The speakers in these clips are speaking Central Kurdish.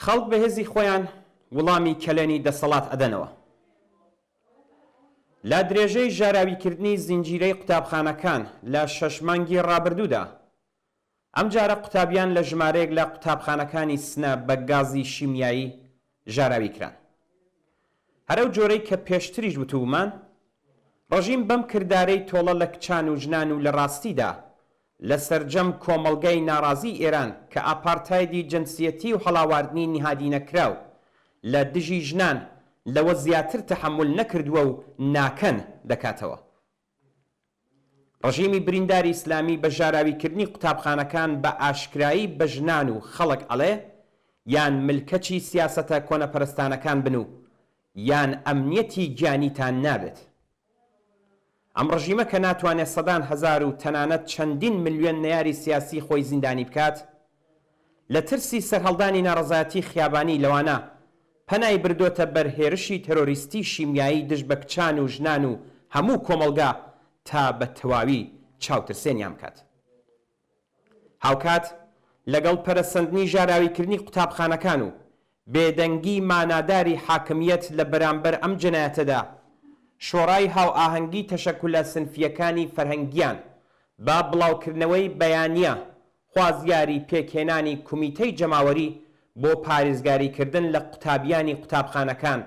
خەڵک بەهێزی خۆیان وەڵامی کەلێنی دەسەڵات ئەدەنەوە. لە درێژەی ژاراویکردنی زنجیرەی قوتابخانەکان لە 6 مانگی ڕابردوودا ئەم جارە قوتابیان لە ژمارەیەک لە قوتابخانەکانی سنە بە گازی شیمیایی ژاراوی کران. هەرەو جۆرەی کە پێشتریش وتومان، ڕژیم بەم کردارەی تۆڵە لە کچان و ژنان و لە ڕاستیدا لە سەرجەم کۆمەڵگەی ناڕازی ئێران کە ئاپارتایدی جنسیەتی و هەڵاواردنی نهادینەکراو لە دژی ژنان لەوە زیاتر تەحمل نەکردووە و ناکەن دەکاتەوە. ڕژیمی برینداری ئیسلامی بە ژاراویکردنی قوتابخانەکان بە ئاشکرایی بە ژنان و خەڵک ئەڵێ یان ملکەچی سیاسەتە کۆنەپەرستانەکان بن و یان ئەمنیەتی گیانیتان نابێت. ئەم ڕژیمە کە ناتوانێت سەدان هەزار و تەنانەت چەندین ملیۆن نەیاری سیاسی خۆی زیندانی بکات، لە ترسی سەرهەڵدانی ناڕەزایەتی خیابانی لەوانە پەنای بردۆتە بەرهێرشی تەرۆریستی شیمیایی دژ بە کچان و ژنان و هەموو کۆمەڵگا تا بە تەواوی چاوترسێنیان بکات. هاوکات لەگەڵ پەرەسەندنی ژاراویکردنی قوتابخانەکان و بێدەنگی ماناداری حاکمیەت لە بەرامبەر ئەم جنایەتەدا، شۆڕای هاو ئاهەنگی تەشەکولە سنفیەکانی فەرهەنگیان با بڵاوکردنەوەی بەیانیە خوازیاری پێکهێنانی کومیتەی جەماوەری بۆ پارێزگاریکردن لە قوتابیانی قوتابخانەکان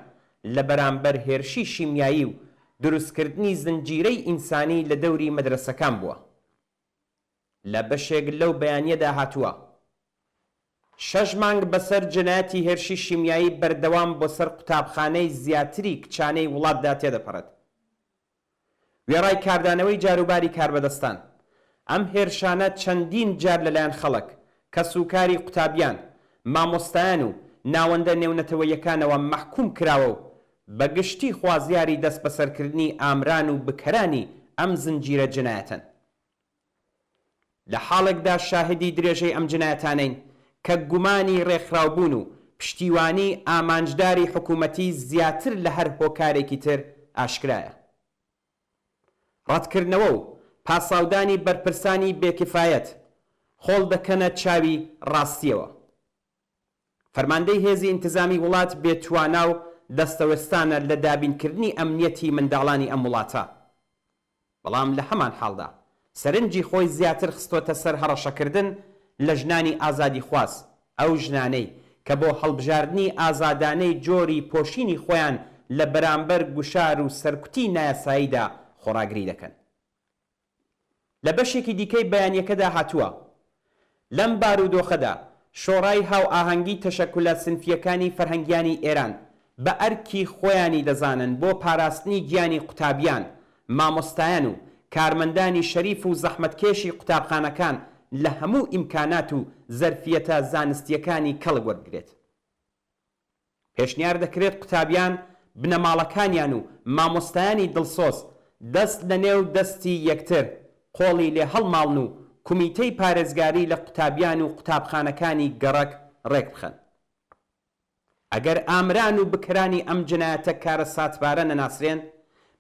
لە بەرامبەر هێرشی شیمیایی و دروستکردنی زنجیرەی ئینسانی لە دەوری مەدرسەکان بووە. لە بەشێک لەو بەیانیەدا هاتووە 6 مانگ بەسەر جنایەتی هێرشی شیمیایی بەردەوام بۆ سەر قوتابخانەی زیاتری کچانەی وڵاتدا تێدەپەڕێت. وێڕای کاردانەوەی جاروباری کاربەدەستان، ئەم هێرشانە چەندین جار لەلایەن خەڵک کە سوکاری قوتابیان، مامۆستایان و ناوەندە نێونەتەوەیەکانەوە مەحکوم کراوە و بەگشتی خوازیاری دەست بەسەرکردنی ئامران و بکەرانی ئەم زنجیرە جنایەتن. لە حاڵێکدا شاهدی درێژەی ئەم جنایەتانەین کە گومانی ڕێکخراوبوون و پشتیوانی ئامانجداری حکوومەتی زیاتر لە هەر هۆکارێکی تر ئاشکرایە. ڕەتکردنەوە و پاساودانی بەرپرسانی بێکفایەت خۆڵ دەکەنە چاوی ڕاستیەوە. فەرماندەی هێزی ئینتزامی وڵات بێتوانە و دەستەوەستانە لە دابینکردنی ئەمنیەتی منداڵانی ئەم وڵاتە، بەڵام لە هەمان حاڵدا سەرنجی خۆی زیاتر خستۆتە سەر هەڕەشەکردن لە ژنانی ئازادی خواست، ئەو ژنانەی کە بۆ هەڵبژاردننی ئازادانەی جۆری پۆشینی خۆیان لە بەرامبەر گوشار و سەرکوتی نایاساییدا خۆڕاگری دەکەن. لە بەشێکی دیکەی بەیانیەکەدا هاتووە لەم بارودۆخەدا شۆڕای هاو ئاهەنگی تەشەکولە سنفیەکانی فەرهەنگیانی ئێران بە ئەرکی خۆیانی دەزانن بۆ پاراستنی گیانی قوتابیان، مامۆستایان و کارمەندانی شەریف و زەحمەتکێشی قوتابخانەکان لە هەموو ئیمکانات و زەرفیەتە زانستیەکانی کەڵک وەرگرێت. پێشنیار دەکرێت قوتابیان، بنەماڵەکانیان و مامۆستایانی دڵسۆز دەست لە نێو دەستی یەکتر قۆڵی لێ هەڵماڵن و کومیتەی پارێزگاری لە قوتابیان و قوتابخانەکانی گەڕک ڕێک بخەن. ئەگەر ئامران و بکرانی ئەم جنایەتە کارە ساتبارە نەناسرێن،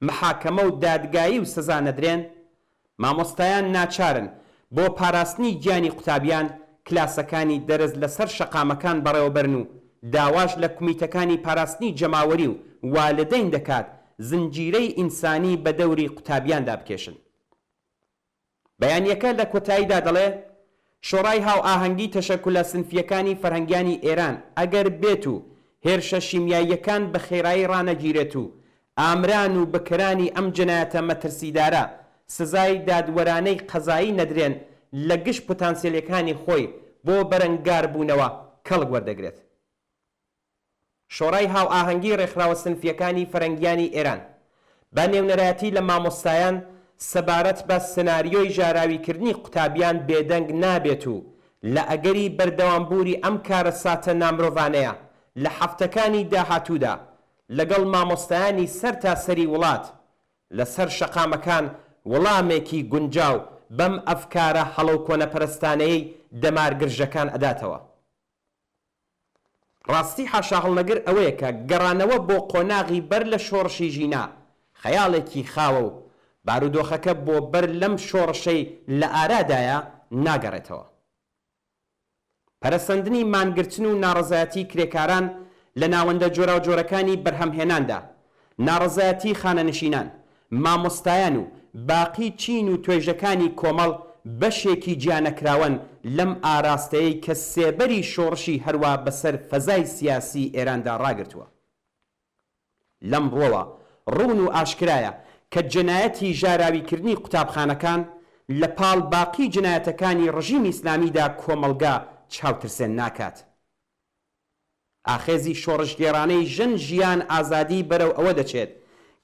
محاکەمە و دادگایی و سزا نەدرێن، مامۆستایان ناچارن بۆ پاراستنی گیانی قوتابیان کلاسەکانی دەرز لەسەر شەقامەکان بەڕێوەبەرن و داواش لە کومیتەکانی پاراستنی جەماوەری و والدەین دەکات زنجیرەی ئینسانی بە دەوری قوتابیاندا بکێشن. بەیانیەکە لە کۆتاییدا دەڵێ شۆڕای هاو ئاهەنگی تەشەکولە سنفیەکانی فەرهەنگیانی ئێران ئەگەر بێت و هێرشە شیمیاییەکان بە خێرایی ڕانەگیرێت و ئامران و بکرانی ئەم جنایەتە مەترسیدارە سزای دادوەرانەی قەزایی نەدرێن، لە گشت پۆتانسیێلەکانی خۆی بۆ بەرەنگار بوونەوە کەڵک وەردەگرێت. شۆڕای هاو ئاهەنگی ڕێکخراوە سنفیەکانی فەرهەنگیانی ئێران بە نێونەرایەتی لە مامۆستایان سەبارەت بە سناریۆی ژاراویکردنی قوتابیان بێدەنگ نابێت و لە ئەگەری بەردەوامبووری ئەم کارە ساتە نامرۆڤانەیە لە هەفتەکانی داهاتوودا لەگەڵ مامۆستایانی سەر تا سەری وڵات لەسەر شەقامەکان وەڵامێکی گونجاو بەم ئەفکارە هەڵە و کۆنەپەرستانەیەی دەمارگرژەکان ئەداتەوە. ڕاستی حاشا هەڵنەگر ئەوەیە کە گەڕانەوە بۆ قۆناغی بەر لە شۆڕشی ژینا خەیاڵێکی خاوە و بارودۆخەکە بۆ بەر لەم شۆڕشەی لە ئارادایە ناگەڕێتەوە. پەرەسەندنی مانگرتن و ناڕەزایەتی کرێکاران لە ناوەندە جۆرا و جۆرەکانی بەرهەمهێناندا، ناڕەزایەتی خانەنشینان، مامۆستایان و باقی چین و توێژەکانی کۆمەڵ بەشێکی گیانەکراون لەم ئاراستەیەی کە سێبەری شۆڕشی هەروە بەسەر فەزای سیاسی ئێراندا ڕاگرتووە. لەم ڕۆوە ڕوون و ئاشکرایە کە جنایەتی ژاراویکردنی قوتابخانەکان لە پاڵ باقی جنایەتەکانی ڕژیمی ئیسلامیدا کۆمەڵگا چاوترسێن ناکات. ئاخێزی شۆڕشگێڕانەی ژن ژیان ئازادی بەرەو ئەوە دەچێت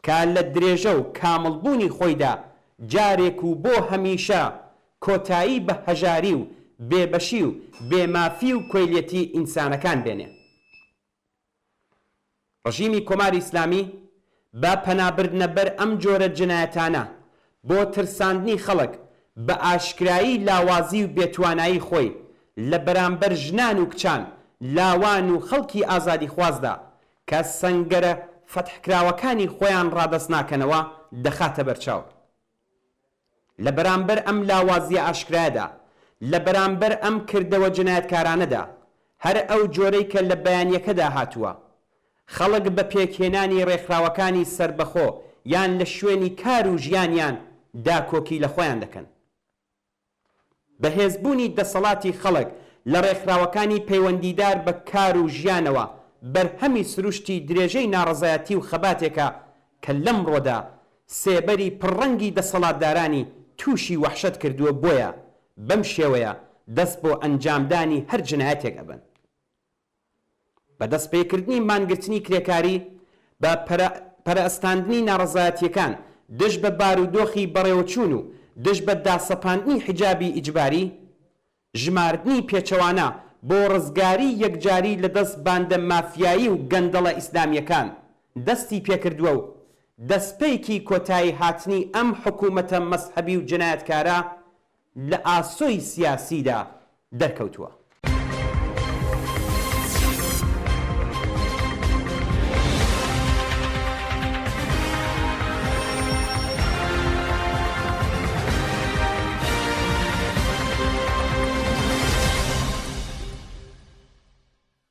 کە لە درێژە و کامڵبوونی خۆیدا جارێک و بۆ هەمیشە کۆتایی بە هەژاری و بێبەشی و بێمافی و کۆیلەتی ئینسانەکان بێنێ. ڕژیمی کۆماری ئیسلامی بە پەنابردنە بەر ئەم جۆرە جنایەتانە بۆ ترساندنی خەڵک بە ئاشکرایی لاوازی و بێتوانایی خۆی لە بەرامبەر ژنان و کچان، لاوان و خەڵکی ئازادی خوازدا کە سەنگەرە فەتحکراوەکانی خۆیان ڕادەست ناکەنەوە دەخاتە بەرچاو. لە بەرامبەر ئەم لاوازیە ئاشکرایەدا، لە بەرامبەر ئەم کردەوە جنایەتکارانەدا، هەر ئەو جۆرەی کە لە بەیانیەکەدا هاتووە، خەڵک بە پێکهێنانی ڕێکخراوەکانی سربەخۆ یان لە شوێنی کار و ژیانیان داکۆکی لە خۆیان دەکەن. بەهێزبوونی دەسەڵاتی خەڵک لە ڕێکخراوەکانی پەیوەندیدار بە کار و ژیانەوە بەرهەمی سروشتی درێژەی ناڕەزایەتی و خەباتێکە کە لەم ڕۆدا سێبەری پڕەنگی دەسەڵاتدارانی تووشی وەحشەت کردووە، بۆیە بەم شێوەیە دەست بۆ ئەنجامدانی هەر جنایەتێک ئەبن. بە دەستپێکردنی مانگرتنی کرێکاری بە پەرەستاندنی ناڕەزایەتیەکان دژ بە بارودۆخی بەڕێوەچوون و دژ بە داسەپاندنی حیجابی ئیجباری، ژماردنی پێچەوانە بۆ ڕزگاری یەکجاری لە دەست باندە مافیایی و گەندەڵە ئیسلامیەکان دەستی پێکردووە و دەستپێکی کۆتایی هاتنی ئەم حکوومەتە مەزهەبی و جنایەتکارە لە ئاسۆی سیاسیدا دەرکەوتووە.